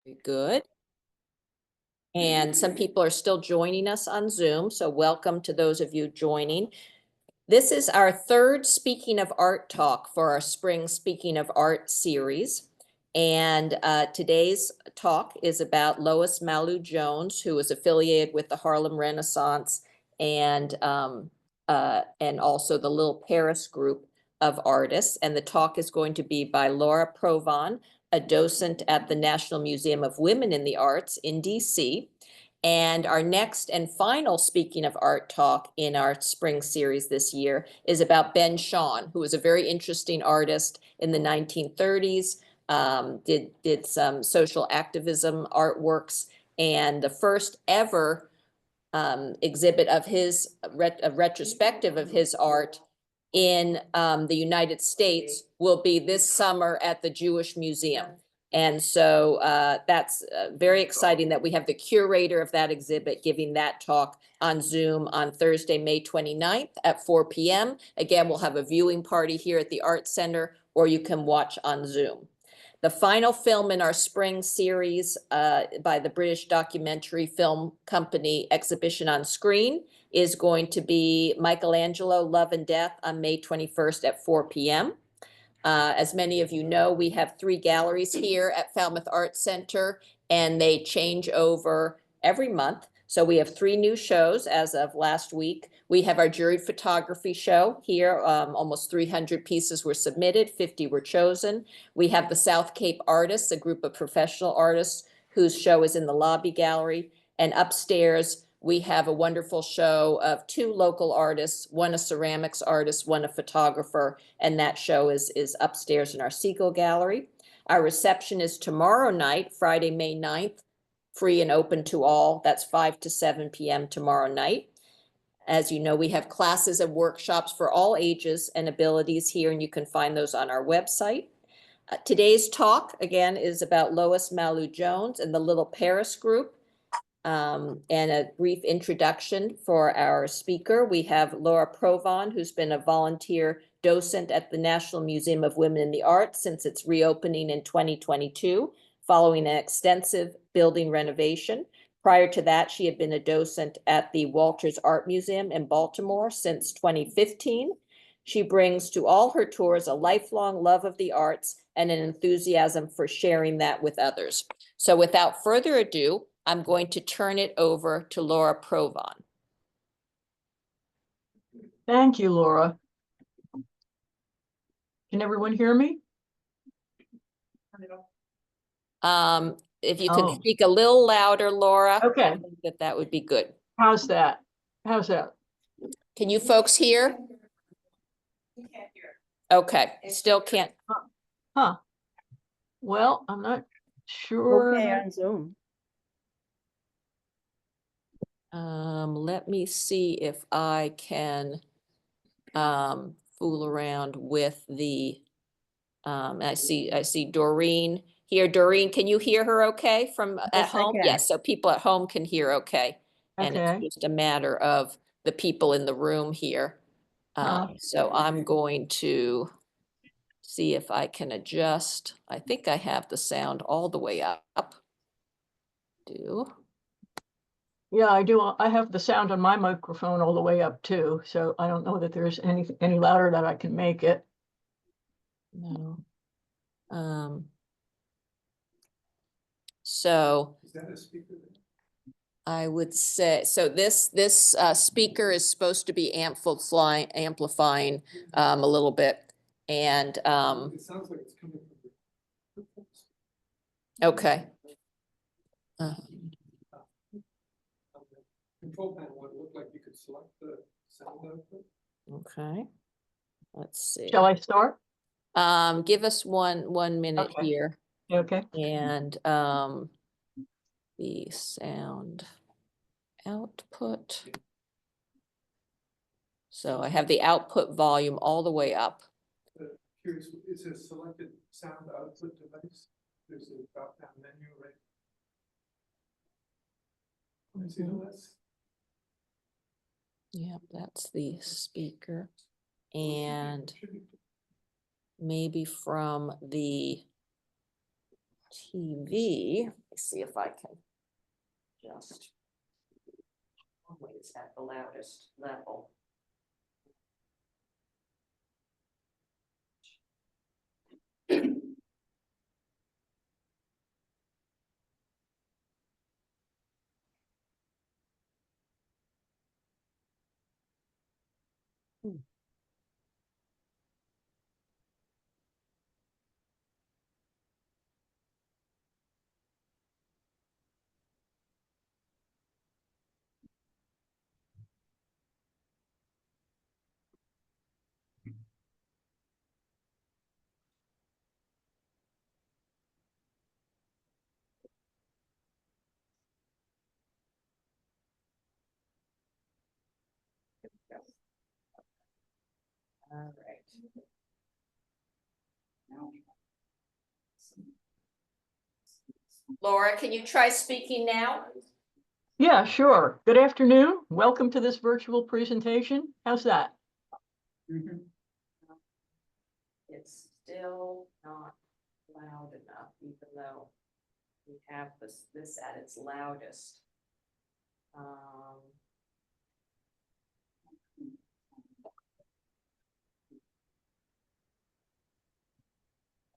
Very good. And some people are still joining us on Zoom, so welcome to those of you joining. This is our third Speaking of Art talk for our spring Speaking of Art series. And today's talk is about Lois Mailou Jones, who is affiliated with the Harlem Renaissance and also the Little Paris group of artists. And the talk is going to be by Laura Provan, a docent at the National Museum of Women in the Arts in DC. And our next and final Speaking of Art talk in our spring series this year is about Ben Shahn, who was a very interesting artist in the 1930s, did some social activism artworks, and the first ever exhibit of his, a retrospective of his art in the United States will be this summer at the Jewish Museum. And so that's very exciting that we have the curator of that exhibit giving that talk on Zoom on Thursday, May 29th at 4 p.m. Again, we'll have a viewing party here at the Art Center, or you can watch on Zoom. The final film in our spring series by the British documentary film company Exhibition on Screen is going to be Michelangelo, Love and Death on May 21st at 4 p.m. As many of you know, we have 3 galleries here at Falmouth Arts Center, and they change over every month. So we have 3 new shows as of last week. We have our juried photography show here. Almost 300 pieces were submitted, 50 were chosen. We have the South Cape Artists, a group of professional artists whose show is in the lobby gallery. And upstairs, we have a wonderful show of 2 local artists, one a ceramics artist, one a photographer, and that show is upstairs in our Seagull Gallery. Our reception is tomorrow night, Friday, May 9th, free and open to all. That's 5 to 7 p.m. tomorrow night. As you know, we have classes and workshops for all ages and abilities here, and you can find those on our website. Today's talk, again, is about Lois Mailou Jones and the Little Paris group. And a brief introduction for our speaker. We have Laura Provan, who's been a volunteer docent at the National Museum of Women in the Arts since its reopening in 2022, following an extensive building renovation. Prior to that, she had been a docent at the Walters Art Museum in Baltimore since 2015. She brings to all her tours a lifelong love of the arts and an enthusiasm for sharing that with others. So without further ado, I'm going to turn it over to Laura Provan. Thank you, Laura. Can everyone hear me? If you could speak a little louder, Laura, okay. I think that would be good. How's that? How's that? Can you folks hear? We can't hear. Okay, still can't. Huh. Well, I'm not sure. Okay, on Zoom. Let me see if I can fool around with the I see Doreen here. Doreen, can you hear her okay from at home? Yes, so people at home can hear okay. And Okay. it's just a matter of the people in the room here. So I'm going to see if I can adjust. I think I have the sound all the way up. Yeah, I do. I have the sound on my microphone all the way up too, so I don't know that there's any louder that I can make it. No. So is that a speaker? I would say, so this speaker is supposed to be amplifying a little bit, and It sounds like it's coming from the okay. Control panel would look like you could select the sound output. Okay, let's see. Shall I start? Give us one minute Okay. here. Okay. And the sound output. So I have the output volume all the way up. Curious, is a selected sound output device? There's a drop down menu, right? Can I see the list? Yep, that's the speaker. And maybe from the TV. Let me see if I can just always at the loudest level. All right. Laura, can you try speaking now? Yeah, sure. Good afternoon. Welcome to this virtual presentation. How's that? It's still not loud enough, even though we have this at its loudest.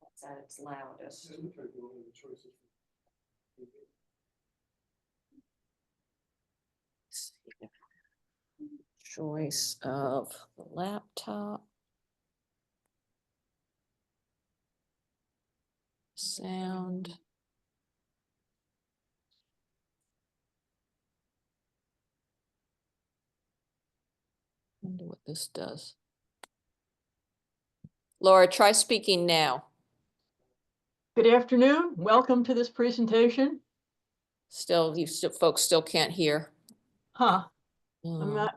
That's at its loudest. It looks like one of the choices. Choice of the laptop. Sound. Wonder what this does. Laura, try speaking now. Good afternoon. Welcome to this presentation. Still, folks still can't hear. Huh, I'm not.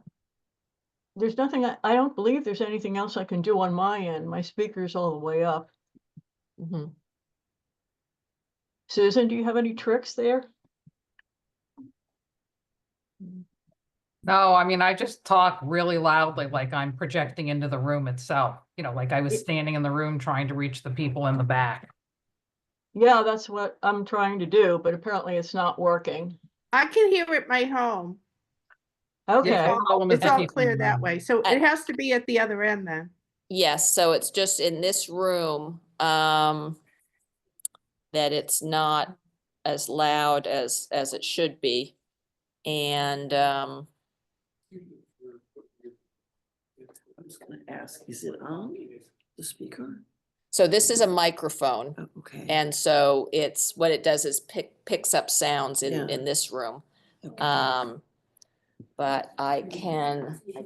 There's nothing, I don't believe there's anything else I can do on my end. My speaker's all the way up. Mhm. Susan, do you have any tricks there? No, I mean, I just talk really loudly, like I'm projecting into the room itself, you know, like I was standing in the room trying to reach the people in the back. Yeah, that's what I'm trying to do, but apparently it's not working. I can hear it my home. Okay, Yeah, problem is It's the all people clear in the that room. way. So it has to be at the other end then. Yes, so it's just in this room, that it's not as loud as it should be. And, I was gonna ask, is it on the speaker? so this is a microphone. Oh, okay. And so it's, what it does is picks up sounds Yeah. in this room. Okay. But I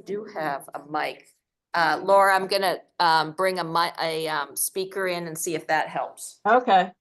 do have a mic. Laura, I'm gonna, bring a speaker in and see if that helps. okay.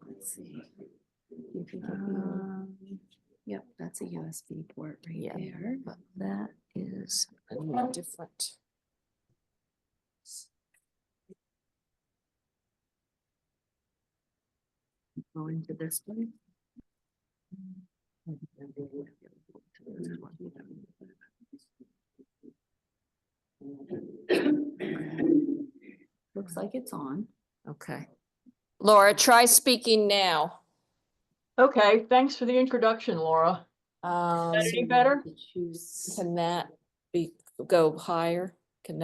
Let's see. Yep, that's a USB port right Yeah. there. But that is a little different. Going to this one. Looks like it's on. Okay. Laura, try speaking now. Okay, thanks for the introduction, Laura. Any better? Can that go higher? Do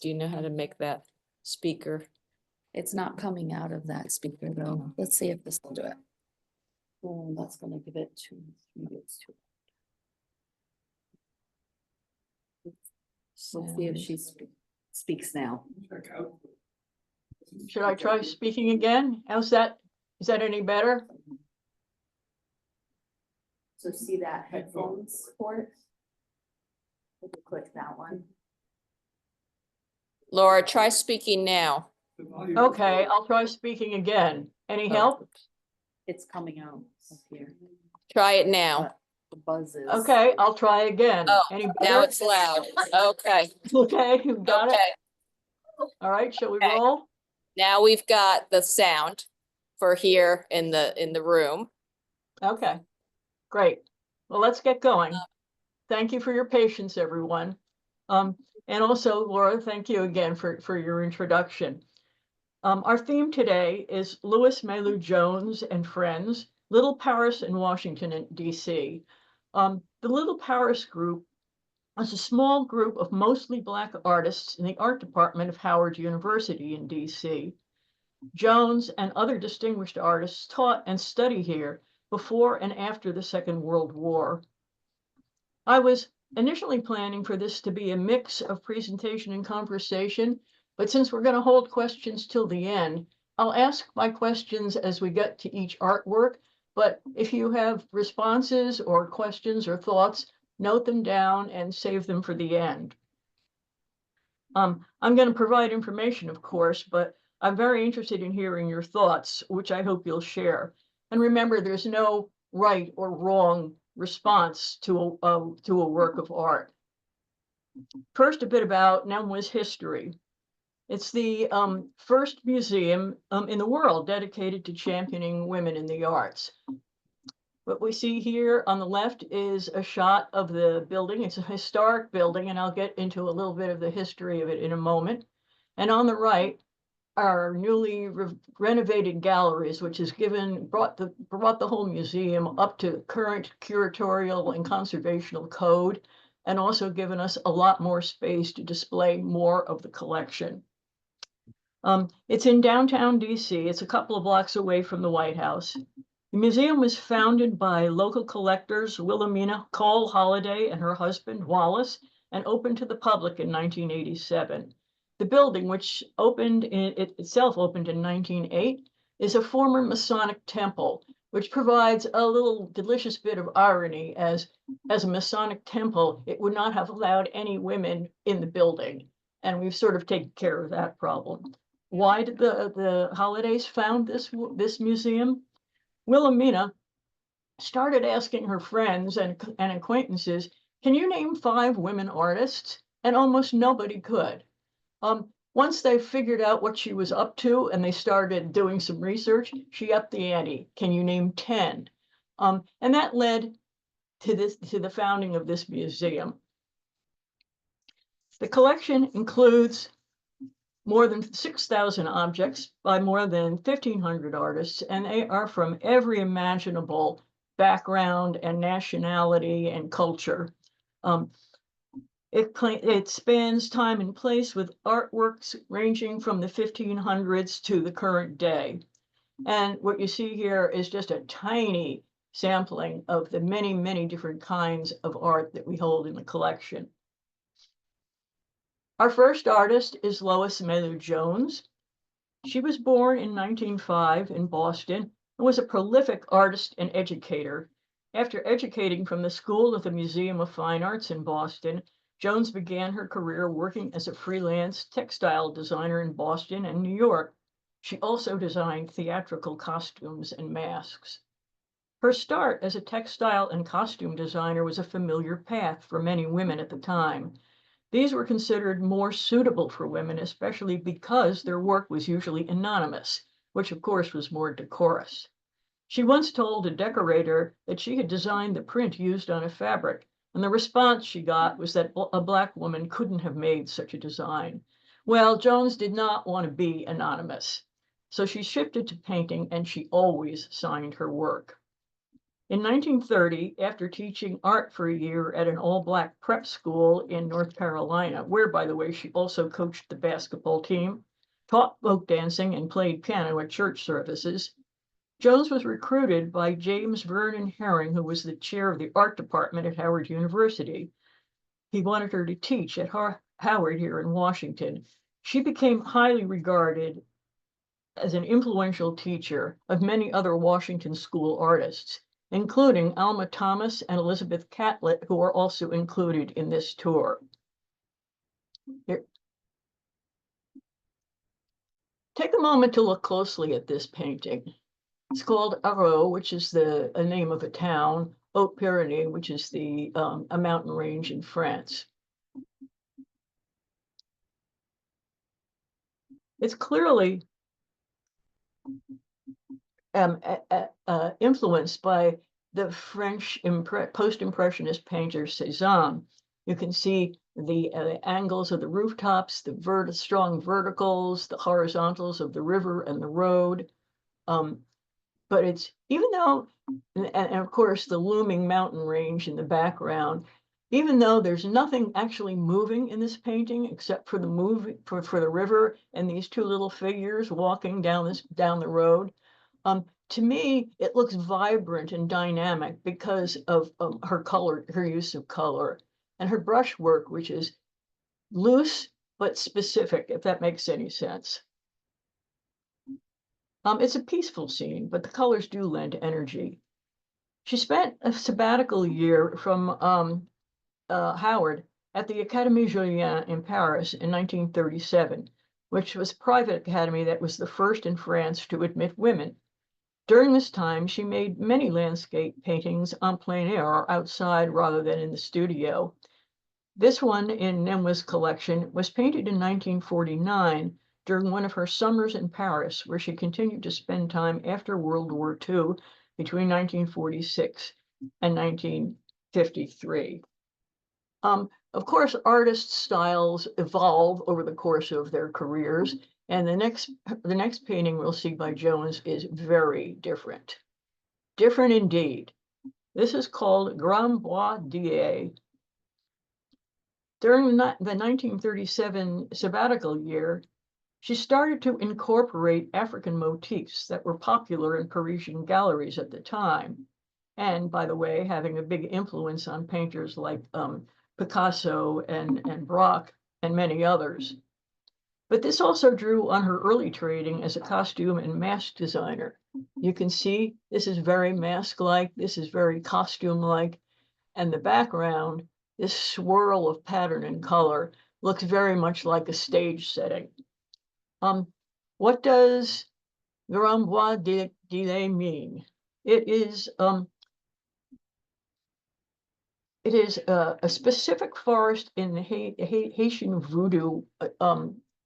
you know how to make that speaker? It's not coming out of that speaker though. Let's see if this will do it. Oh, that's gonna give it two, maybe it's two. Let's see if she speaks now. Check out. Should I try speaking again? How's that? Is that any better? So see that headphones port? If you click that one. Laura, try speaking now. The volume- Okay, I'll try speaking again. Any help? It's coming out of here. Try it now. But the buzz is. Okay, I'll try again. Oh, Any Now better? it's loud. Okay, Okay, you got it. okay. All right, shall we Okay. roll? Now we've got the sound for here in the room. Okay, great. Well, let's get going. Thank you for your patience, everyone. And also, Laura, thank you again for your introduction. Our theme today is Lois Mailou Jones and Friends, Little Paris in Washington, D.C. The Little Paris group is a small group of mostly Black artists in the art department of Howard University in D.C. Jones and other distinguished artists taught and studied here before and after the Second World War. I was initially planning for this to be a mix of presentation and conversation, but since we're going to hold questions till the end, I'll ask my questions as we get to each artwork. But if you have responses or questions or thoughts, note them down and save them for the end. I'm going to provide information, of course, but I'm very interested in hearing your thoughts, which I hope you'll share. And remember, there's no right or wrong response to a work of art. First, a bit about Nemwa's history. It's the first museum in the world dedicated to championing women in the arts. What we see here on the left is a shot of the building. It's a historic building, and I'll get into a little bit of the history of it in a moment. And on the right are newly renovated galleries, which has brought the whole museum up to current curatorial and conservational code, and also given us a lot more space to display more of the collection. It's in downtown DC. It's a couple of blocks away from the White House. The museum was founded by local collectors Wilhelmina Cole Holliday and her husband Wallace, and opened to the public in 1987. The building, which itself opened in 1908, is a former Masonic temple, which provides a little delicious bit of irony as a Masonic temple, it would not have allowed any women in the building. And we've sort of taken care of that problem. Why did the Hollidays found this museum? Wilhelmina started asking her friends and acquaintances, can you name 5 women artists? And almost nobody could. Once they figured out what she was up to and they started doing some research, she upped the ante. Can you name 10? And that led to the founding of this museum. The collection includes more than 6,000 objects by more than 1,500 artists, and they are from every imaginable background and nationality and culture. It spans time and place with artworks ranging from the 1500s to the current day. And what you see here is just a tiny sampling of the many, many different kinds of art that we hold in the collection. Our first artist is Lois Mailou Jones. She was born in 1905 in Boston and was a prolific artist and educator. After educating from the School of the Museum of Fine Arts in Boston, Jones began her career working as a freelance textile designer in Boston and New York. She also designed theatrical costumes and masks. Her start as a textile and costume designer was a familiar path for many women at the time. These were considered more suitable for women, especially because their work was usually anonymous, which of course was more decorous. She once told a decorator that she had designed the print used on a fabric, and the response she got was that a Black woman couldn't have made such a design. Well, Jones did not want to be anonymous, so she shifted to painting, and she always signed her work. In 1930, after teaching art for a year at an all-black prep school in North Carolina, where, by the way, she also coached the basketball team, taught folk dancing, and played piano at church services, Jones was recruited by James Vernon Herring, who was the chair of the art department at Howard University. He wanted her to teach at Howard here in Washington. She became highly regarded as an influential teacher of many other Washington school artists, including Alma Thomas and Elizabeth Catlett, who are also included in this tour. Here. Take a moment to look closely at this painting. It's called Arros, which is a name of a town, Haute-Pyrénées, which is a mountain range in France. It's clearly influenced by the French post-impressionist painter Cézanne. You can see the angles of the rooftops, the strong verticals, the horizontals of the river and the road. But it's, even though, and of course the looming mountain range in the background, even though there's nothing actually moving in this painting except for for the river and these two little figures walking down the road, to me it looks vibrant and dynamic because of her use of color, and her brushwork, which is loose but specific, if that makes any sense. It's a peaceful scene, but the colors do lend energy. She spent a sabbatical year from Howard at the Académie Julian in Paris in 1937, which was a private academy that was the first in France to admit women. During this time, she made many landscape paintings en plein air, or outside rather than in the studio. This one in Nemwa's collection was painted in 1949 during one of her summers in Paris, where she continued to spend time after World War II between 1946 and 1953. Of course, artists' styles evolve over the course of their careers, and the next painting we'll see by Jones is very different. Different indeed. This is called Grand Bois d'Ie. During the 1937 sabbatical year, she started to incorporate African motifs that were popular in Parisian galleries at the time, and, by the way, having a big influence on painters like Picasso and Braque and many others. But this also drew on her early training as a costume and mask designer. You can see this is very mask-like, this is very costume-like, and the background, this swirl of pattern and color, looks very much like a stage setting. What does Grand Bois d'Ie mean? It is a specific forest in the Haitian voodoo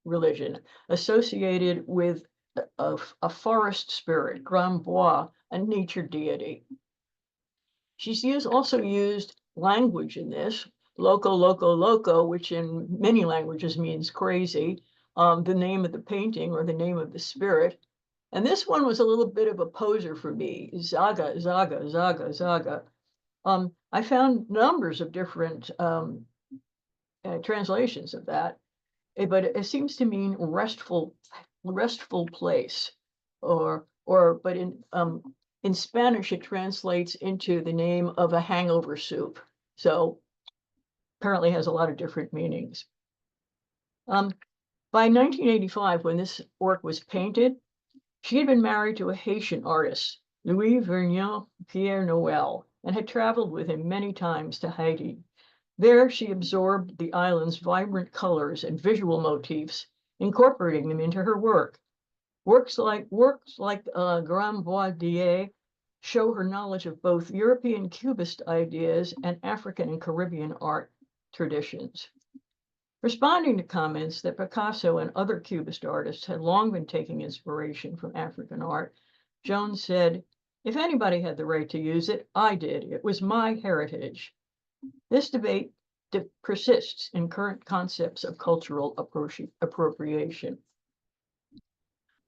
religion associated with a forest spirit, Grand Bois, a nature deity. She's also used language in this, loco, loco, loco, which in many languages means crazy, the name of the painting or the name of the spirit. And this one was a little bit of a poser for me, Zaga, Zaga, Zaga, Zaga. I found numbers of different translations of that, but it seems to mean restful place, but in Spanish it translates into the name of a hangover soup. So apparently has a lot of different meanings. By 1985, when this work was painted, she had been married to a Haitian artist, Louis Vergniaud Pierre Noël, and had traveled with him many times to Haiti. There, she absorbed the island's vibrant colors and visual motifs, incorporating them into her work. Works like Grand Bois d'Ie show her knowledge of both European Cubist ideas and African and Caribbean art traditions. Responding to comments that Picasso and other Cubist artists had long been taking inspiration from African art, Jones said, "If anybody had the right to use it, I did. It was my heritage." This debate persists in current concepts of cultural appropriation.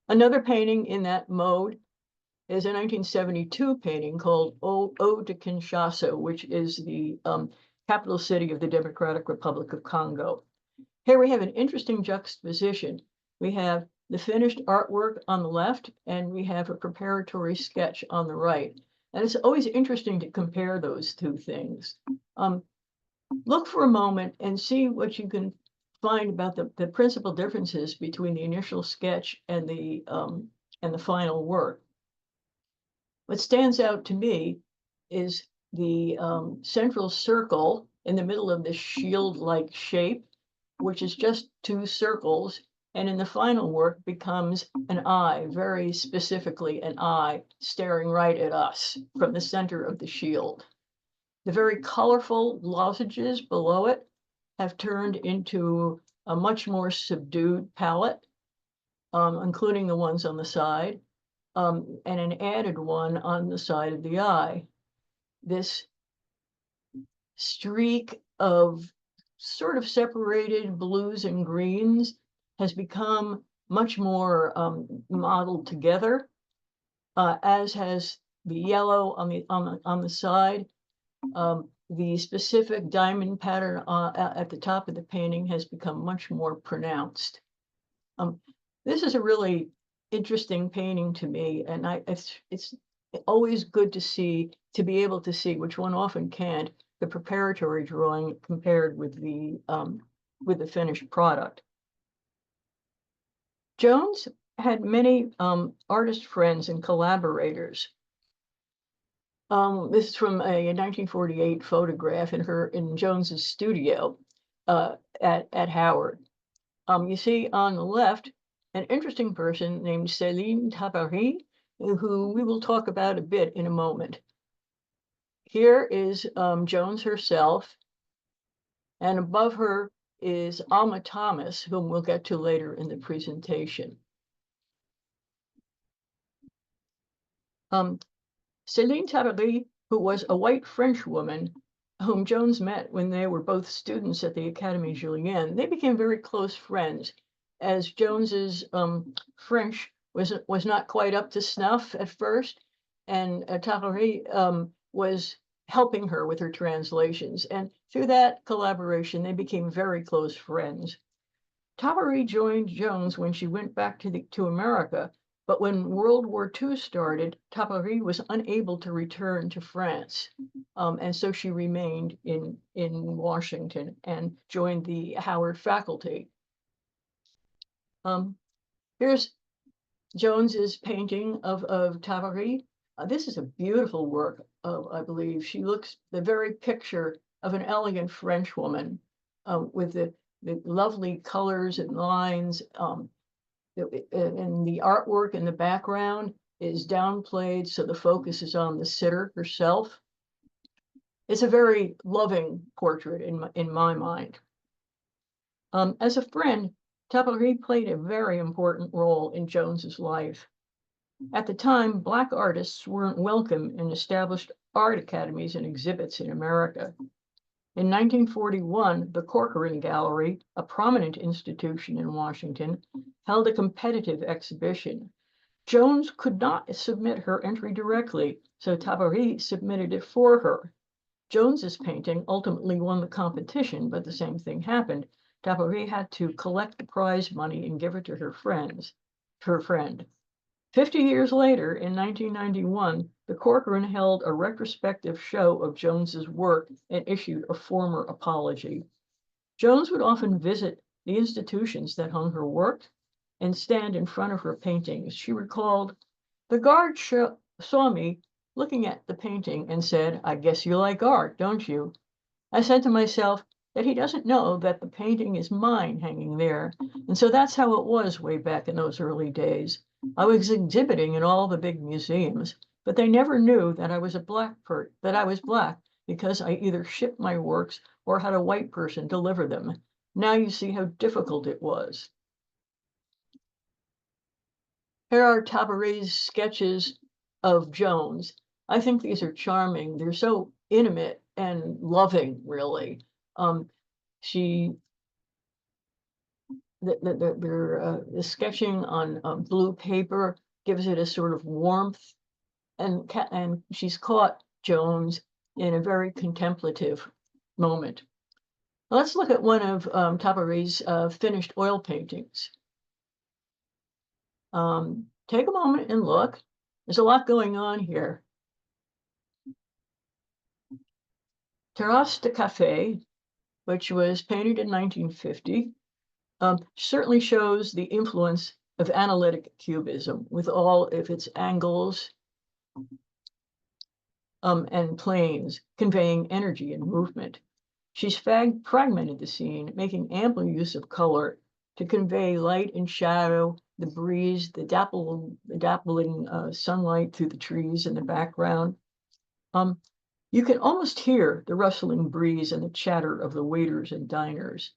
Another painting in that mode is a 1972 painting called Ode to Kinshasa, which is the capital city of the Democratic Republic of Congo. Here we have an interesting juxtaposition. We have the finished artwork on the left, and we have a preparatory sketch on the right. And it's always interesting to compare those two things. Look for a moment and see what you can find about the principal differences between the initial sketch and the final work. What stands out to me is the central circle in the middle of this shield-like shape, which is just two circles, and in the final work becomes an eye, very specifically an eye staring right at us from the center of the shield. The very colorful lozenges below it have turned into a much more subdued palette, including the ones on the side, and an added one on the side of the eye. This streak of sort of separated blues and greens has become much more modeled together, as has the yellow on the side. The specific diamond pattern at the top of the painting has become much more pronounced. This is a really interesting painting to me, and it's always good to be able to see, which one often can't, the preparatory drawing compared with the finished product. Jones had many artist friends and collaborators. This is from a 1948 photograph in Jones's studio at Howard. You see on the left an interesting person named Céline Tabary, who we will talk about a bit in a moment. Here is Jones herself, and above her is Alma Thomas, whom we'll get to later in the presentation. Céline Tabary, who was a white French woman whom Jones met when they were both students at the Académie Julienne, they became very close friends, as Jones's French was not quite up to snuff at first, and Tabary was helping her with her translations, and through that collaboration, they became very close friends. Tabary joined Jones when she went back to America, but when World War II started, Tabary was unable to return to France, and so she remained in Washington and joined the Howard faculty. Here's Jones's painting of Tabary. This is a beautiful work, I believe. She looks the very picture of an elegant French woman with the lovely colors and lines. And the artwork in the background is downplayed, so the focus is on the sitter herself. It's a very loving portrait in my mind. As a friend, Tabary played a very important role in Jones's life. At the time, Black artists weren't welcome in established art academies and exhibits in America. In 1941, the Corcoran Gallery, a prominent institution in Washington, held a competitive exhibition. Jones could not submit her entry directly, so Tabary submitted it for her. Jones's painting ultimately won the competition, but the same thing happened. Tabary had to collect the prize money and give it to her friend. 50 years later, in 1991, the Corcoran held a retrospective show of Jones's work and issued a formal apology. Jones would often visit the institutions that hung her work and stand in front of her paintings. She recalled, "The guard saw me looking at the painting and said, 'I guess you like art, don't you?' I said to myself that he doesn't know that the painting is mine hanging there. And so that's how it was way back in those early days. I was exhibiting in all the big museums, but they never knew that I was black because I either shipped my works or had a white person deliver them. Now you see how difficult it was." Here are Tabary's sketches of Jones. I think these are charming. They're so intimate and loving, really. The sketching on blue paper gives it a sort of warmth and she's caught Jones in a very contemplative moment. Let's look at one of Tabary's finished oil paintings. Take a moment and look. There's a lot going on here. Terrasse de Café, which was painted in 1950, certainly shows the influence of analytic cubism with all of its angles and planes conveying energy and movement. She's fragmented the scene, making ample use of color to convey light and shadow, the breeze, the dappling sunlight through the trees in the background. You can almost hear the rustling breeze and the chatter of the waiters and diners.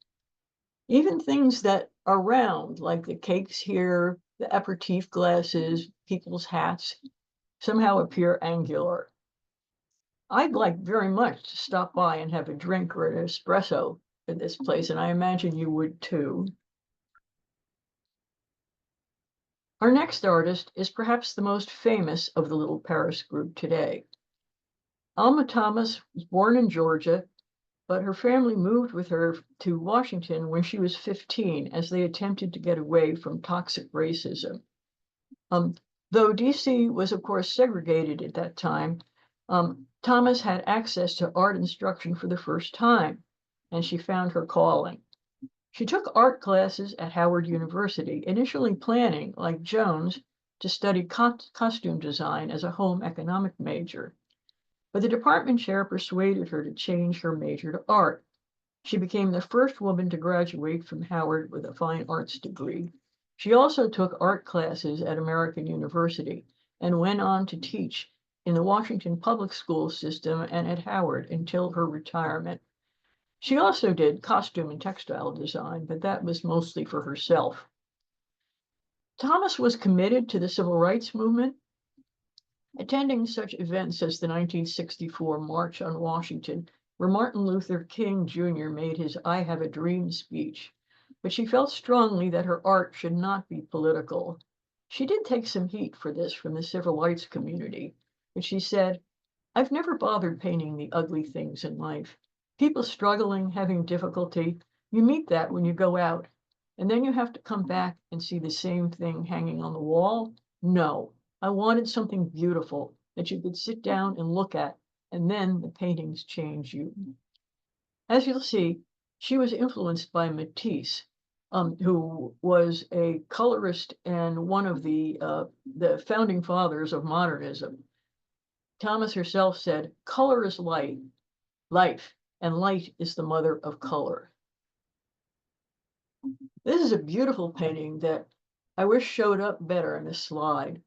Even things that are round, like the cakes here, the aperitif glasses, people's hats, somehow appear angular. I'd like very much to stop by and have a drink or an espresso at this place, and I imagine you would too. Our next artist is perhaps the most famous of the Little Paris group today. Alma Thomas was born in Georgia, but her family moved with her to Washington when she was 15 as they attempted to get away from toxic racism. Though DC was, of course, segregated at that time, Thomas had access to art instruction for the first time, and she found her calling. She took art classes at Howard University, initially planning, like Jones, to study costume design as a home economic major. But the department chair persuaded her to change her major to art. She became the first woman to graduate from Howard with a fine arts degree. She also took art classes at American University and went on to teach in the Washington public school system and at Howard until her retirement. She also did costume and textile design, but that was mostly for herself. Thomas was committed to the civil rights movement, attending such events as the 1964 March on Washington, where Martin Luther King Jr. made his I Have a Dream speech. But she felt strongly that her art should not be political. She did take some heat for this from the civil rights community, but she said, "I've never bothered painting the ugly things in life. People struggling, having difficulty, you meet that when you go out, and then you have to come back and see the same thing hanging on the wall. No, I wanted something beautiful that you could sit down and look at, and then the paintings change you." As you'll see, she was influenced by Matisse, who was a colorist and one of the founding fathers of modernism. Thomas herself said, "Color is light, life, and light is the mother of color." This is a beautiful painting that I wish showed up better in a slide.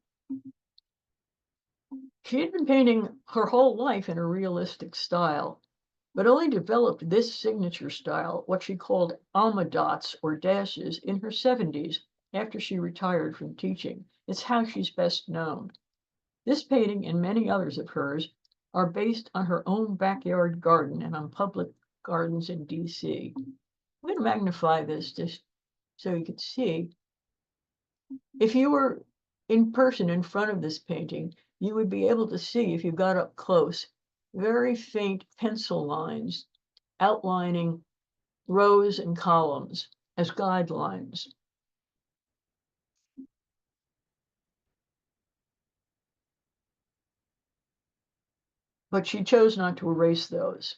She had been painting her whole life in a realistic style, but only developed this signature style, what she called Alma dots or dashes, in her 70s after she retired from teaching. It's how she's best known. This painting and many others of hers are based on her own backyard garden and on public gardens in DC. I'm going to magnify this just so you can see. If you were in person in front of this painting, you would be able to see, if you got up close, very faint pencil lines outlining rows and columns as guidelines. But she chose not to erase those.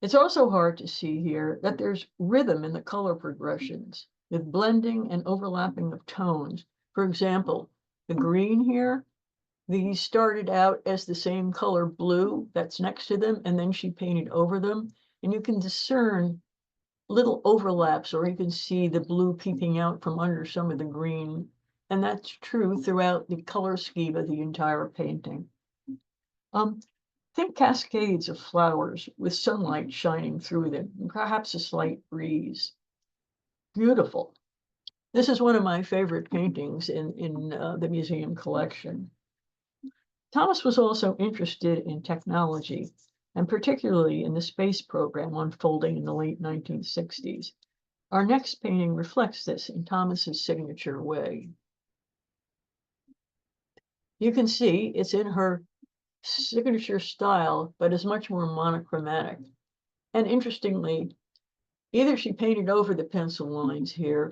It's also hard to see here that there's rhythm in the color progressions with blending and overlapping of tones. For example, the green here, these started out as the same color blue that's next to them, and then she painted over them. And you can discern little overlaps, or you can see the blue peeping out from under some of the green. And that's true throughout the color scheme of the entire painting. Think cascades of flowers with sunlight shining through them, and perhaps a slight breeze. Beautiful. This is one of my favorite paintings in the museum collection. Thomas was also interested in technology, and particularly in the space program unfolding in the late 1960s. Our next painting reflects this in Thomas's signature way. You can see it's in her signature style, but is much more monochromatic. And interestingly, either she painted over the pencil lines here,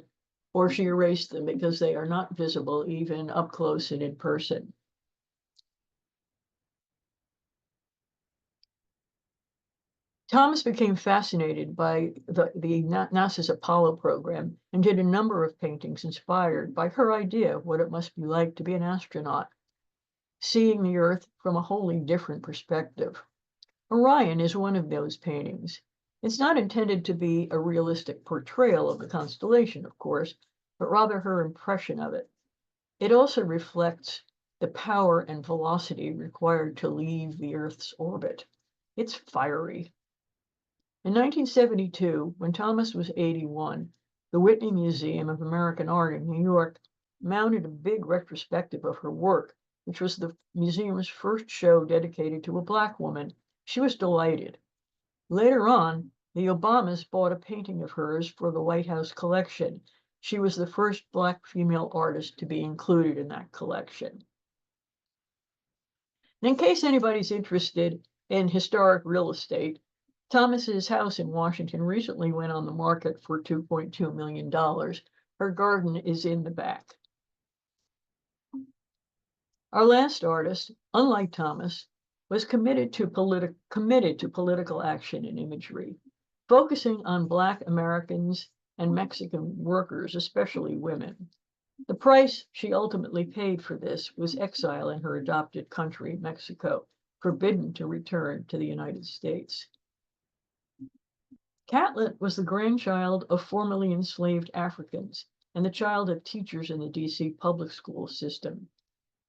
or she erased them because they are not visible even up close and in person. Thomas became fascinated by the NASA's Apollo program and did a number of paintings inspired by her idea of what it must be like to be an astronaut, seeing the Earth from a wholly different perspective. Orion is one of those paintings. It's not intended to be a realistic portrayal of the constellation, of course, but rather her impression of it. It also reflects the power and velocity required to leave the Earth's orbit. It's fiery. In 1972, when Thomas was 81, the Whitney Museum of American Art in New York mounted a big retrospective of her work, which was the museum's first show dedicated to a Black woman. She was delighted. Later on, the Obamas bought a painting of hers for the White House collection. She was the first Black female artist to be included in that collection. And in case anybody's interested in historic real estate, Thomas's house in Washington recently went on the market for $2.2 million. Her garden is in the back. Our last artist, unlike Thomas, was committed to political action and imagery, focusing on Black Americans and Mexican workers, especially women. The price she ultimately paid for this was exile in her adopted country, Mexico, forbidden to return to the United States. Catlett was the grandchild of formerly enslaved Africans and the child of teachers in the DC public school system.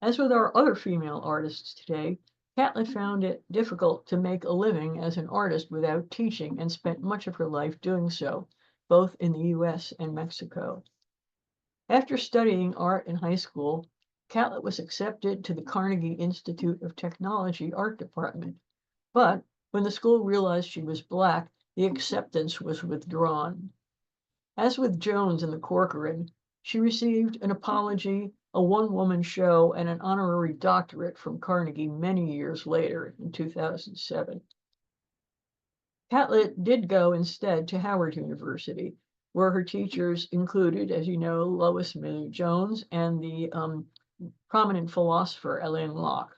As with our other female artists today, Catlett found it difficult to make a living as an artist without teaching and spent much of her life doing so, both in the US and Mexico. After studying art in high school, Catlett was accepted to the Carnegie Institute of Technology art department, but when the school realized she was Black, the acceptance was withdrawn. As with Jones and the Corcoran, she received an apology, a one-woman show, and an honorary doctorate from Carnegie many years later in 2007. Catlett did go instead to Howard University, where her teachers included, as you know, Lois Mailou Jones and the prominent philosopher Alain Locke.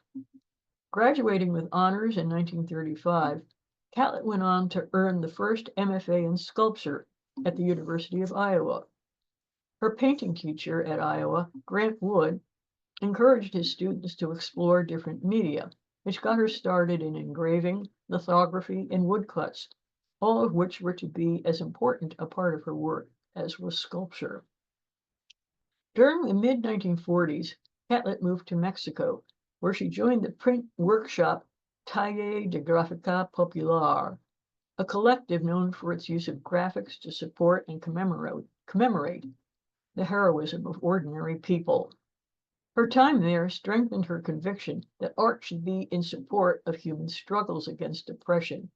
Graduating with honors in 1935, Catlett went on to earn the first MFA in sculpture at the University of Iowa. Her painting teacher at Iowa, Grant Wood, encouraged his students to explore different media, which got her started in engraving, lithography, and woodcuts, all of which were to be as important a part of her work as was sculpture. During the mid-1940s, Catlett moved to Mexico, where she joined the print workshop Taller de Gráfica Popular, a collective known for its use of graphics to support and commemorate the heroism of ordinary people. Her time there strengthened her conviction that art should be in support of human struggles against oppression.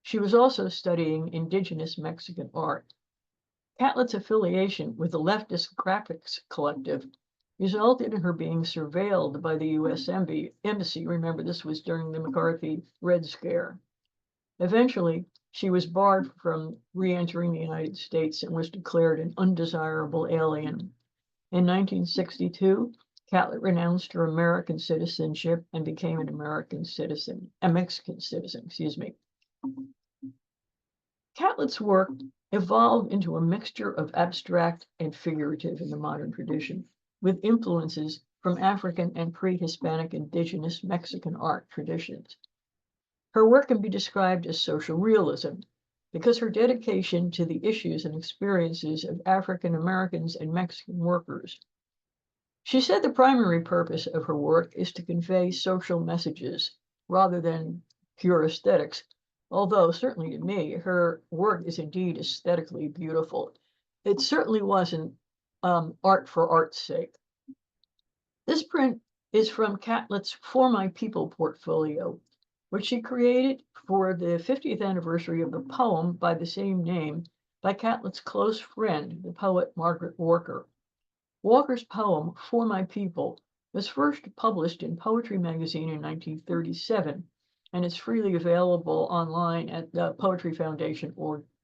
She was also studying indigenous Mexican art. Catlett's affiliation with the leftist graphics collective resulted in her being surveilled by the U.S. Embassy. Remember, this was during the McCarthy Red Scare. Eventually, she was barred from re-entering the United States and was declared an undesirable alien. In 1962, Catlett renounced her American citizenship and became a Mexican citizen, excuse me. Catlett's work evolved into a mixture of abstract and figurative in the modern tradition, with influences from African and pre-Hispanic indigenous Mexican art traditions. Her work can be described as social realism because her dedication to the issues and experiences of African Americans and Mexican workers. She said the primary purpose of her work is to convey social messages rather than pure aesthetics, although certainly to me, her work is indeed aesthetically beautiful. It certainly wasn't art for art's sake. This print is from Catlett's For My People portfolio, which she created for the 50th anniversary of the poem by the same name by Catlett's close friend, the poet Margaret Walker. Walker's poem, For My People, was first published in Poetry Magazine in 1937, and it's freely available online at the Poetry Foundation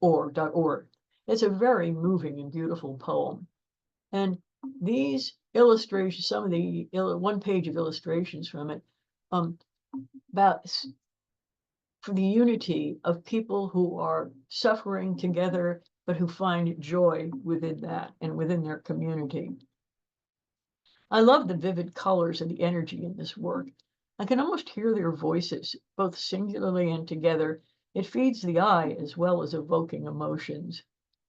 .org. It's a very moving and beautiful poem. And these illustrations, some of the one page of illustrations from it, about for the unity of people who are suffering together, but who find joy within that and within their community. I love the vivid colors and the energy in this work. I can almost hear their voices, both singularly and together. It feeds the eye as well as evoking emotions.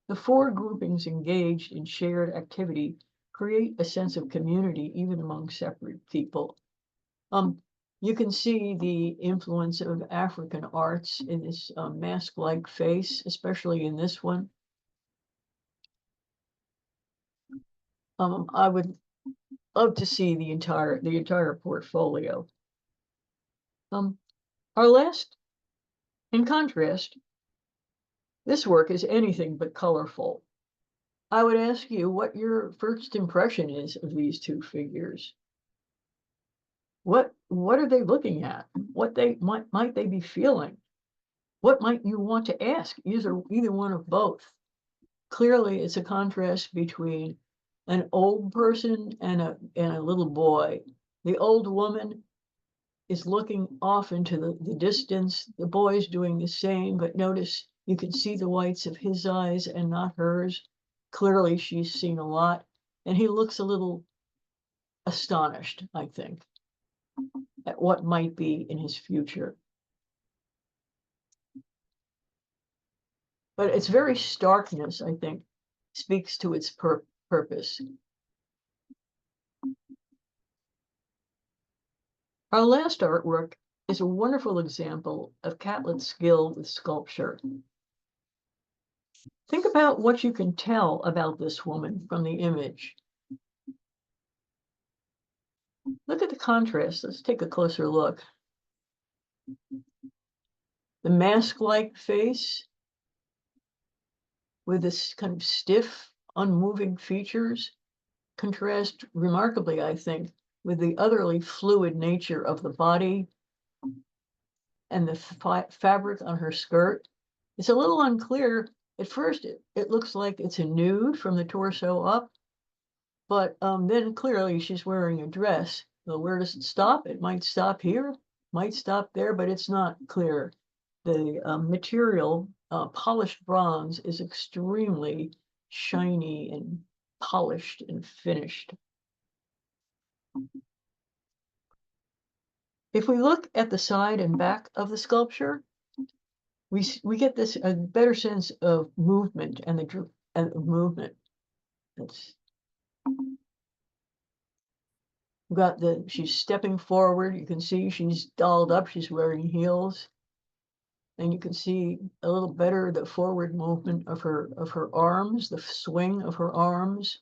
The four groupings engaged in shared activity create a sense of community even among separate people. You can see the influence of African arts in this mask-like face, especially in this one. I would love to see the entire portfolio. Our last, in contrast, this work is anything but colorful. I would ask you what your first impression is of these two figures. What are they looking at? What might they be feeling? What might you want to ask? Either one of both. Clearly, it's a contrast between an old person and a little boy. The old woman is looking off into the distance. The boy's doing the same, but notice you can see the whites of his eyes and not hers. Clearly, she's seen a lot, and he looks a little astonished, I think, at what might be in his future. But its very starkness, I think, speaks to its purpose. Our last artwork is a wonderful example of Catlett's skill with sculpture. Think about what you can tell about this woman from the image. Look at the contrast. Let's take a closer look. The mask-like face with this kind of stiff, unmoving features contrast remarkably, I think, with the utterly fluid nature of the body and the fabric on her skirt. It's a little unclear. At first, it looks like it's a nude from the torso up, but then clearly she's wearing a dress. So where does it stop? It might stop here, might stop there, but it's not clear. The material, polished bronze, is extremely shiny and polished and finished. If we look at the side and back of the sculpture, we get this a better sense of movement and movement. She's stepping forward. You can see she's dolled up. She's wearing heels, and you can see a little better the forward movement of her arms, the swing of her arms.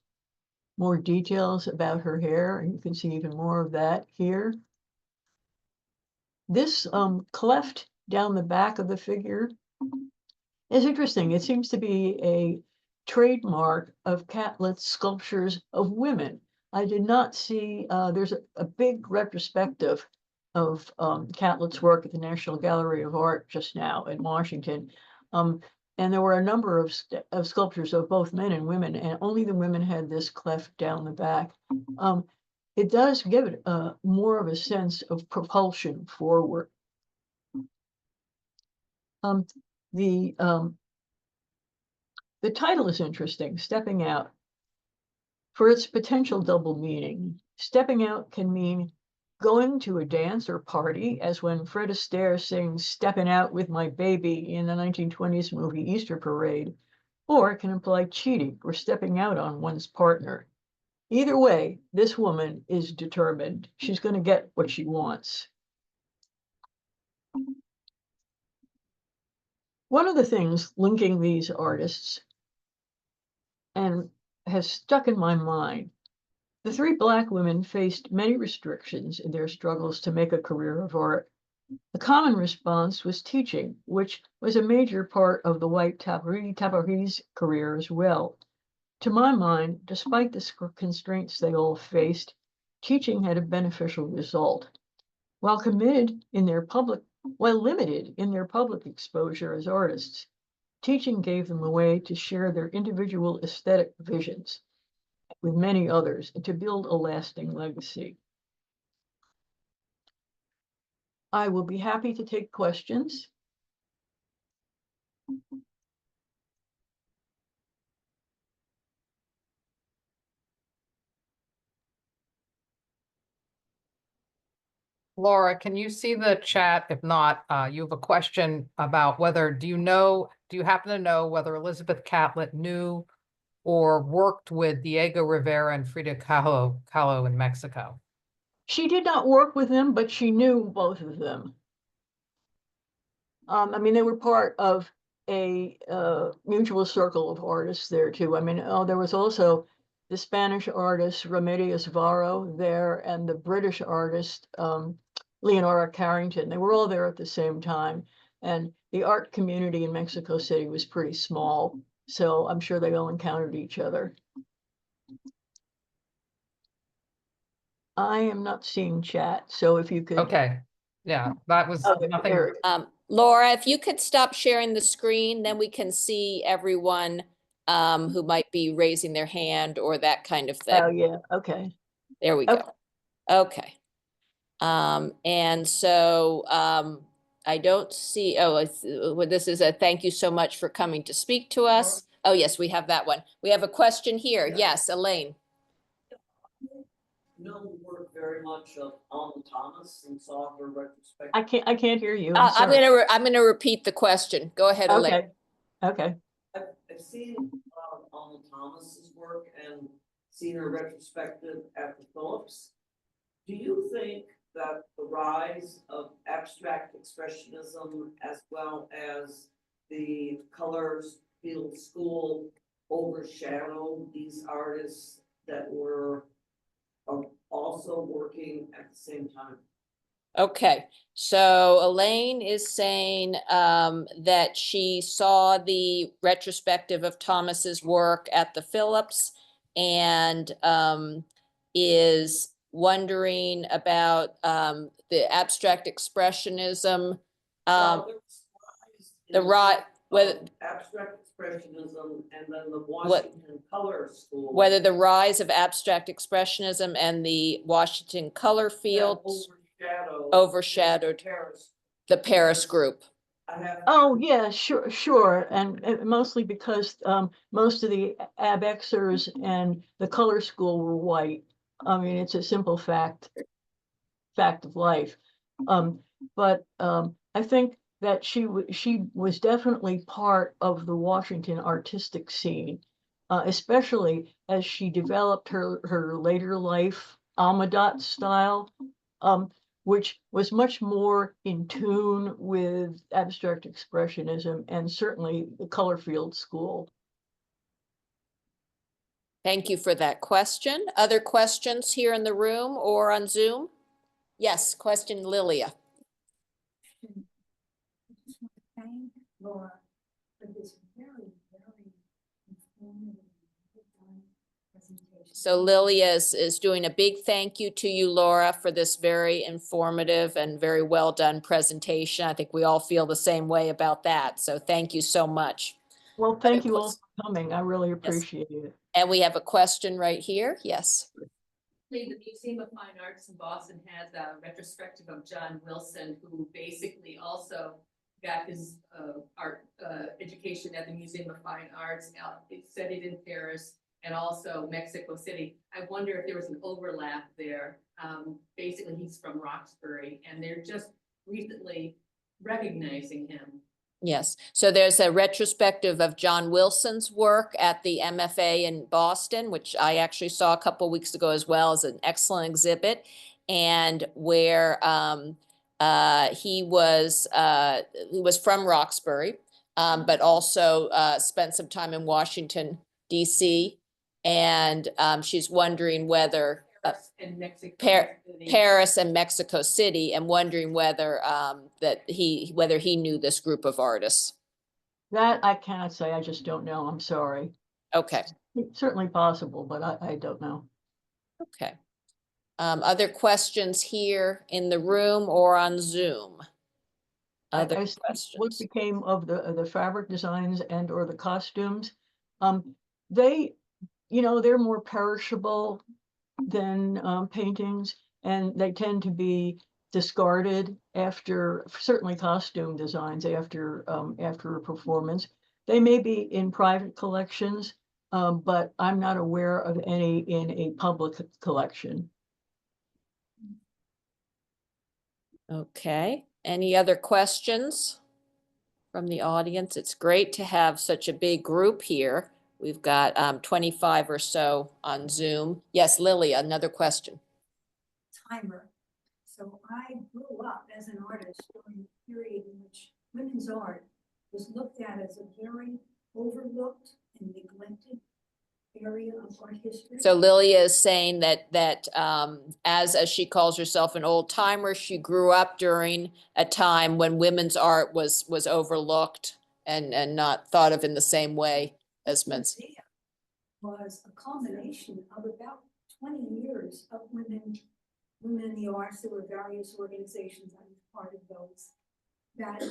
More details about her hair, and you can see even more of that here. This cleft down the back of the figure is interesting. It seems to be a trademark of Catlett's sculptures of women. I did not see, there's a big retrospective of Catlett's work at the National Gallery of Art just now in Washington. And there were a number of sculptures of both men and women, and only the women had this cleft down the back. It does give it more of a sense of propulsion forward. The title is interesting, Stepping Out. For its potential double meaning, stepping out can mean going to a dance or party, as when Fred Astaire sings "Steppin' Out with My Baby" in the 1920s movie Easter Parade, or it can imply cheating or stepping out on one's partner. Either way, this woman is determined. She's going to get what she wants. One of the things linking these artists and has stuck in my mind, the three Black women faced many restrictions in their struggles to make a career of art. The common response was teaching, which was a major part of the white Tabary's career as well. To my mind, despite the constraints they all faced, teaching had a beneficial result. While limited in their public exposure as artists, teaching gave them a way to share their individual aesthetic visions with many others and to build a lasting legacy. I will be happy to take questions. Laura, can you see the chat? If not, you have a question about whether, do you happen to know whether Elizabeth Catlett knew or worked with Diego Rivera and Frida Kahlo in Mexico? She did not work with them, but she knew both of them. I mean, they were part of a mutual circle of artists there too. I mean, there was also the Spanish artist Remedios Varo there and the British artist Leonora Carrington. They were all there at the same time. And the art community in Mexico City was pretty small. So I'm sure they all encountered each other. I am not seeing chat. So if you could. Okay, yeah, that was Okay, nothing. there it is. Laura, if you could stop sharing the screen, then we can see everyone who might be raising their hand or that kind of Oh, thing. yeah. Okay. There we Okay. go. Okay. And so I don't see, this is a thank you so much for coming to speak to us. Oh, yes, we have that one. We have a question here. Yes, Elaine. Know the work very much of Alma Thomas and saw her retrospective. I can't hear you. I'm gonna repeat the question. Go ahead, Elaine. Okay. Okay. I've seen Alma Thomas's work and seen her retrospective at the Phillips. Do you think that the rise of abstract expressionism as well as the colors field school overshadow these artists that were also working at the same time? Okay, so Elaine is saying that she saw the retrospective of Thomas's work at the Phillips and is wondering about the abstract expressionism. Whether abstract expressionism and then the Washington Color School. Whether the rise of abstract expressionism and the Washington color fields overshadowed the Paris group. Oh, yeah, sure. And mostly because most of the abexers and the color school were white. I mean, it's a simple fact of life. But I think that she was definitely part of the Washington artistic scene, especially as she developed her later life Alma Dot style, which was much more in tune with abstract expressionism and certainly the color field school. Thank you for that question. Other questions here in the room or on Zoom? Yes, question, Lilia. Thank Laura for this very, very informative presentation. So Lilia is doing a big thank you to you, Laura, for this very informative and very well done presentation. I think we all feel the same way about that. So thank you so much. Well, thank you all for coming. I really appreciate it. And we have a question right here. Yes. The Museum of Fine Arts in Boston has a retrospective of John Wilson, who basically also got his art education at the Museum of Fine Arts, studied in Paris and also Mexico City. I wonder if there was an overlap there. Basically, he's from Roxbury, and they're just recently recognizing him. Yes, so there's a retrospective of John Wilson's work at the MFA in Boston, which I actually saw a couple of weeks ago as well, as an excellent exhibit, and where he was from Roxbury, but also spent some time in Washington, D.C., and she's wondering whether Paris and Mexico City, and wondering whether whether he knew this group of artists. That I cannot say. I just don't know. I'm sorry. Okay. It's certainly possible, but I don't know. Okay. Other questions here in the room or on Zoom? Other I see what questions? became of the fabric designs and or the costumes? They, they're more perishable than paintings, and they tend to be discarded after, certainly costume designs after a performance. They may be in private collections, but I'm not aware of any in a public collection. Okay, any other questions from the audience? It's great to have such a big group here. We've got 25 or so on Zoom. Yes, Lily, another question. Timer. So I grew up as an artist during a period in which women's art was looked at as a very overlooked and neglected area of art history. So Lilia is saying that as she calls herself an old timer, she grew up during a time when women's art was overlooked and not thought of in the same way as men's. Was a culmination of about 20 years of women in the arts. There were various organizations, I was part of those, that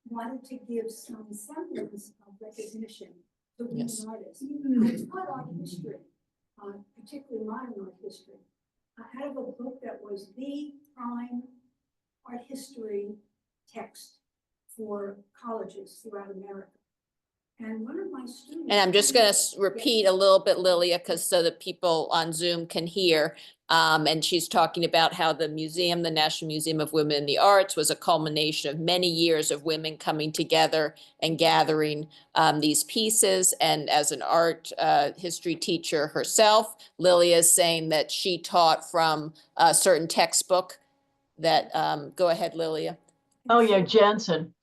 wanted to give some semblance of recognition to women artists. I taught art history, particularly modern art history, out of a book that was the prime art history text for colleges throughout America. And one of my students. And I'm just going to repeat a little bit, Lilia, because so that people on Zoom can hear. And she's talking about how the museum, the National Museum of Women in the Arts, was a culmination of many years of women coming together and gathering these pieces. And as an art history teacher herself, Lilia is saying that she taught from a certain textbook that, go ahead, Lilia. Oh, yeah, Jansen.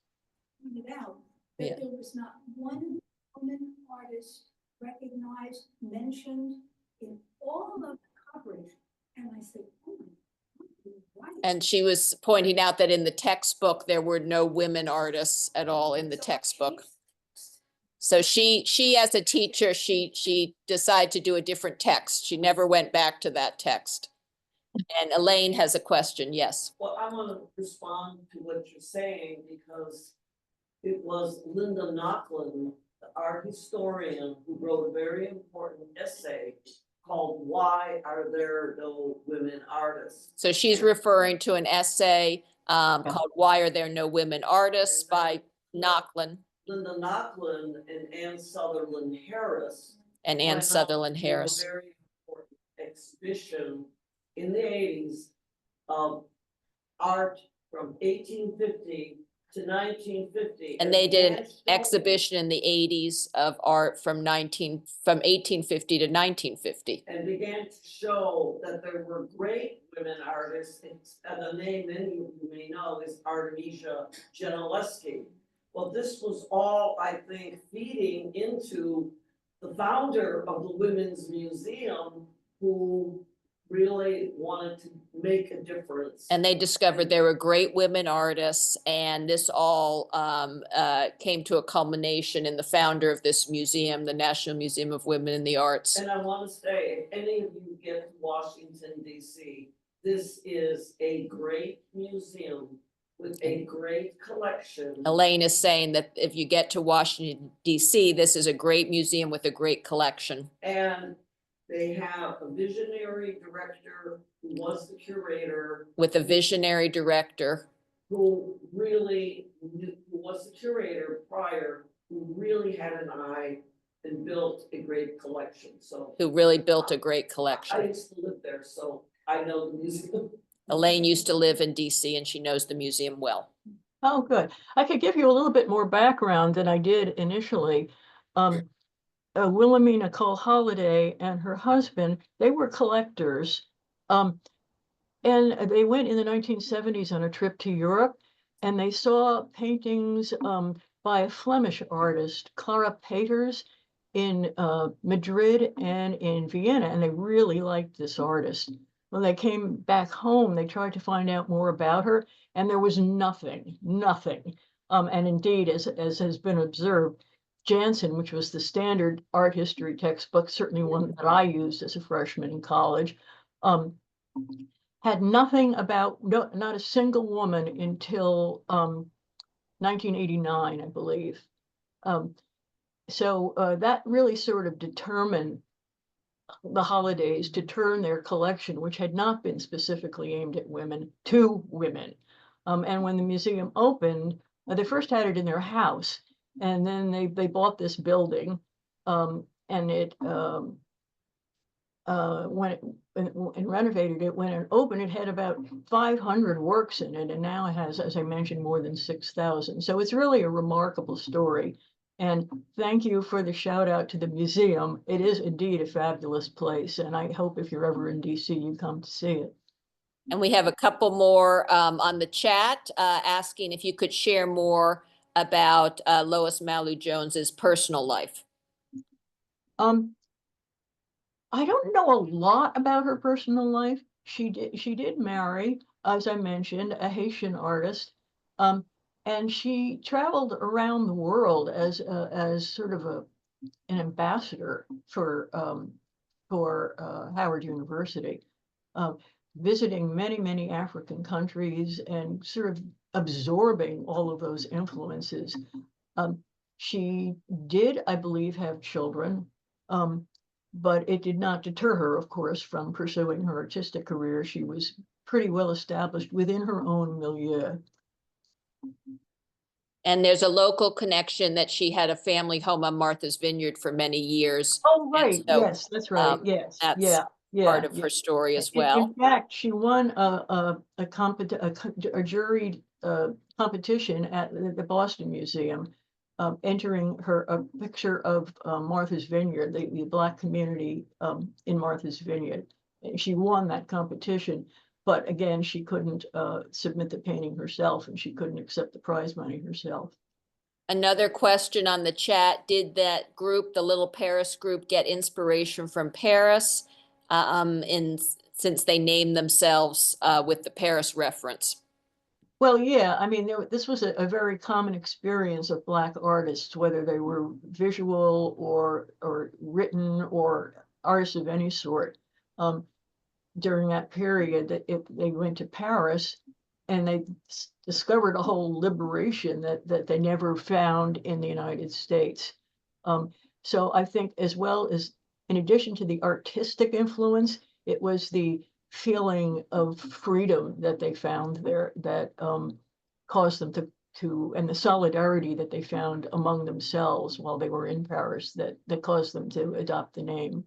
Pointed out that there was not one woman artist recognized, mentioned in all of the coverage. And I said, oh my God, you're right. And she was pointing out that in the textbook, there were no women artists at all in the textbook. So she as a teacher, she decided to do a different text. She never went back to that text. And Elaine has a question, yes. Well, I want to respond to what you're saying because it was Linda Nochlin, the art historian, who wrote a very important essay called "Why Are There No Women Artists?" So she's referring to an essay called "Why Are There No Women Artists" by Nochlin. Linda Nochlin and Anne Sutherland Harris. And Anne Sutherland Harris. A very important exhibition in the 80s of art from 1850 to 1950. And they did an exhibition in the 80s of art from 1850 to 1950. And began to show that there were great women artists, and the name many of you may know is Artemisia Gentileschi. Well, this was all, I think, feeding into the founder of the Women's Museum, who really wanted to make a difference. And they discovered there were great women artists, and this all came to a culmination in the founder of this museum, the National Museum of Women in the Arts. And I want to say, if any of you get to Washington, D.C., this is a great museum with a great collection. Elaine is saying that if you get to Washington, D.C., this is a great museum with a great collection. And they have a visionary director who was the curator. With a visionary director. Who really, who was the curator prior, who really had an eye and built a great collection, so. Who really built a great I collection. used to live there, so I know the museum. Elaine used to live in DC and she knows the museum well. Oh, good. I could give you a little bit more background than I did initially. Wilhelmina Cole Holliday and her husband, they were collectors. And they went in the 1970s on a trip to Europe, and they saw paintings by a Flemish artist, Clara Peters, in Madrid and in Vienna, and they really liked this artist. When they came back home, they tried to find out more about her, and there was nothing. And indeed, as has been observed, Jansen, which was the standard art history textbook, certainly one that I used as a freshman in college, had nothing about, not a single woman until 1989, I believe. So that really sort of determined the holidays to turn their collection, which had not been specifically aimed at women, to women. And when the museum opened, they first had it in their house, and then they bought this building, and it and renovated it. When it opened, it had about 500 works in it, and now it has, as I mentioned, more than 6,000. So it's really a remarkable story. And thank you for the shout out to the museum. It is indeed a fabulous place, and I hope if you're ever in DC, you come to see it. And we have a couple more on the chat asking if you could share more about Lois Mailou Jones's personal life. I don't know a lot about her personal life. She did marry, as I mentioned, a Haitian artist. And she traveled around the world as sort of an ambassador for Howard University, visiting many African countries and sort of absorbing all of those influences. She did, I believe, have children, but it did not deter her, of course, from pursuing her artistic career. She was pretty well established within her own milieu. And there's a local connection that she had a family home on Martha's Vineyard for many years. Oh, right. so, Yes, that's right. Yes. that's Yeah. Part of her story as well. In fact, she won a juried competition at the Boston Museum, entering a picture of Martha's Vineyard, the Black community in Martha's Vineyard. And she won that competition, but again, she couldn't submit the painting herself, and she couldn't accept the prize money herself. Another question on the chat, did that group, the Little Paris group, get inspiration from Paris since they named themselves with the Paris reference? Well, yeah, I mean, this was a very common experience of Black artists, whether they were visual or written or artists of any sort. During that period, that they went to Paris, and they discovered a whole liberation that they never found in the United States. So I think, as well as, in addition to the artistic influence, it was the feeling of freedom that they found there that caused them to, and the solidarity that they found among themselves while they were in Paris that caused them to adopt the name.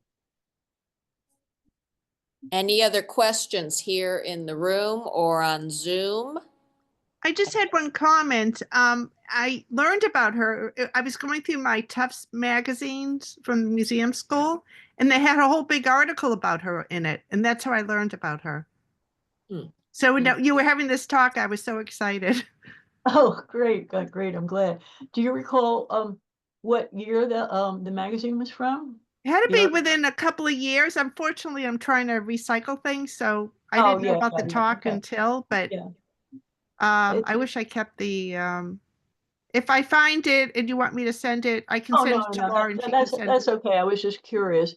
Any other questions here in the room or on Zoom? I just had one comment. I learned about her. I was going through my Tufts magazines from the museum school, and they had a whole big article about her in it. And that's how I learned about her. So when you were having this talk, I was so excited. Oh, great. Great. I'm glad. Do you recall what year the magazine was from? It had to be within a couple of years. Unfortunately, I'm trying to recycle things, so I didn't know about the talk until, but I wish I kept the, if I find it and you want me to send it, I can send it to Laura and she can send it. That's okay. I was just curious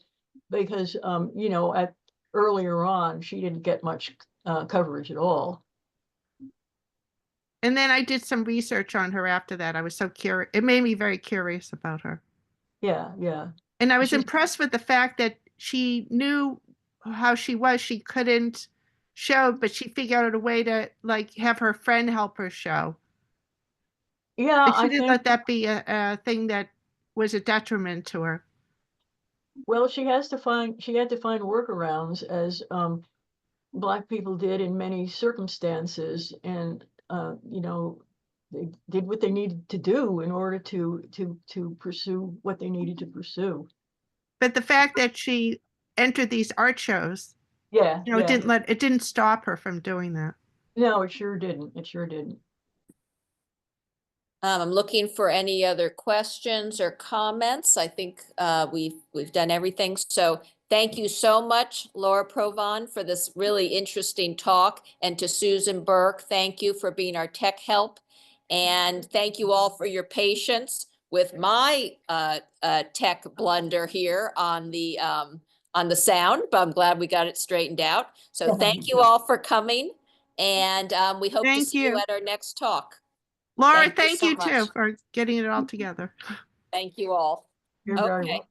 because, you know, earlier on, she didn't get much coverage at all. And then I did some research on her after that. I was so curious. It made me very curious about her. Yeah, yeah. And I was impressed with the fact that she knew how she was. She couldn't show, but she figured out a way to like have her friend help her show. Yeah, and she didn't let that be a thing that was a detriment to her. Well, she had to find workarounds, as Black people did in many circumstances, and you know, they did what they needed to do in order to pursue what they needed to pursue. But the fact that she entered these art shows, you know, it didn't stop her from doing that. No, it sure didn't. It sure didn't. I'm looking for any other questions or comments. I think we've done everything. So thank you so much, Laura Provan, for this really interesting talk. And to Susan Burke, thank you for being our tech help. And thank you all for your patience with my tech blunder here on the on the sound, but I'm glad we got it straightened out. So thank you all for coming, and we hope to Thank see you you. at our next talk. Laura, Thank you thank so you too much. for getting it all together. Thank you all. You're very Okay, welcome.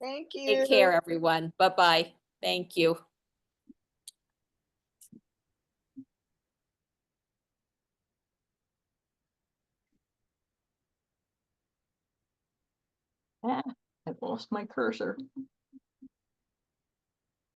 Thank you. take care, everyone. Bye-bye. Thank you. Ah, I've lost my cursor.